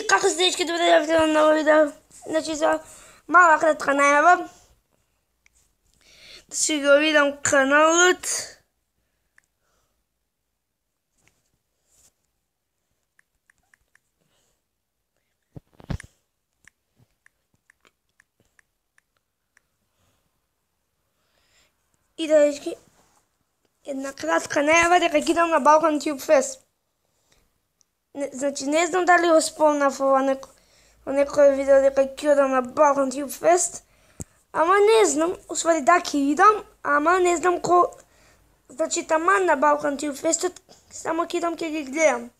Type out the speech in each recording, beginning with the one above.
И како сте дечки, добре дојавте на ново видео. Значи за мала кратка најава да си го видам каналот. И да дечки, една кратка најава дека ги идам на Балкан Тюб Фест. Значи не знам дали го спомнав ова некој видео дека ќе одам на Балкан Тюб Фест, ама не знам, усвари да ќе идам, ама не знам значи таман на Балкан Тюб Фестот, само ќе идам ќе ги гледам.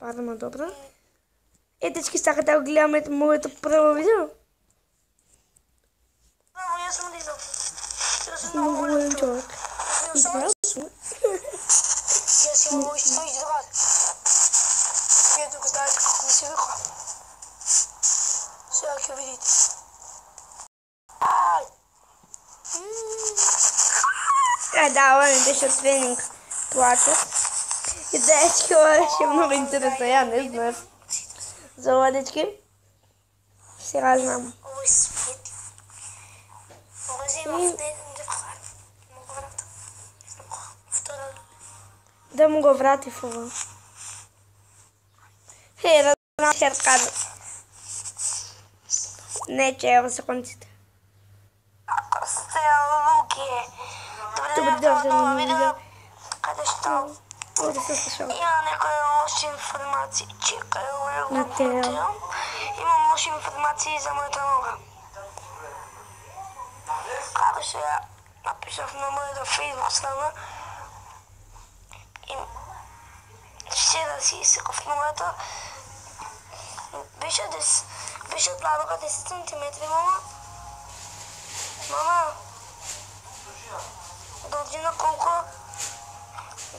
Парма добро. Дечки, сакате да го гледаме моето прво видео? Јас сум Лиза. Много голем човек. И да, Јас имам мој свој другар. Вие тук знаете како ми се вика. Сега ќе видите. Да, ова ми беше тренинг. Плачат. И дечки, ова беше много интересно, ја не знаев. За ова, дечки, сега знам. Ово е свети. Ова взема в ден да врата. Втора. Да му го вратив ова. Разбрам ќе кажа. Не, че ево секундите. Ако сте луки. Добре дојавте на ново видео. Каде што? Овде се слушам. Има некои лоши информации. Чекај, ова е Матео. Имам лоши информации за мојата нога. Како се ја напишав на мојата фейсбук страна и се да си изсеков ногата. Беше длабока 10 сантиметри, мама. Мама. Дължина колко?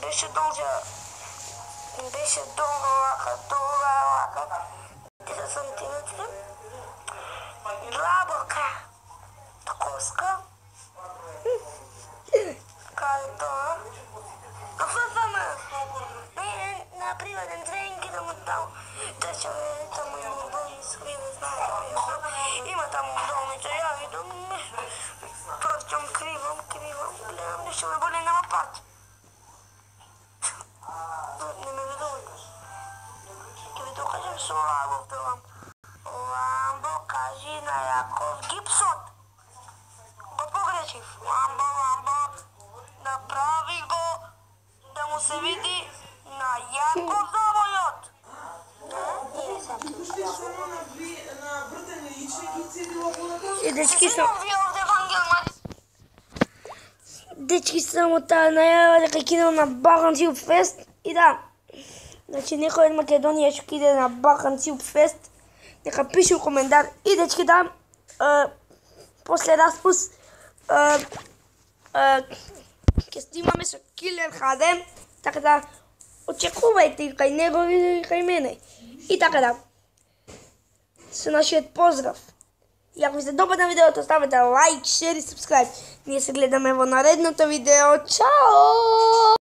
Беше долга лака. 10 сантиметри. Длабока. Коска. Каде тоа? А фафама. На приватен тренинг идам оттаму. Тече таму има болница, вие не знаете. Има таму болница, ја идам. Прочам, кривам, гледам, нешто ме боли, нема пат. Не ме видувате. Ќе ви докажам со Ламбо певам. Ламбо, кажи на Јаков Гипсот. Го погрешив. Ламбо, направи го да му се види на Јаков завојот. И дечки, само таа најава дека ќе идам на Балкан Тюб Фест. И да, значи некој од Македонија што ќе иде на Балкан Тюб Фест, нека пише у коментар. И дечки, да, после распуст ќе снимаме со Килер HD, така да очекувајте и кај него и кај мене. И така да, со нашиот поздрав. И ако ви се допадна видеото, ставете лайк, шер и субскрайб. Ние се гледаме во наредното видео. Чао!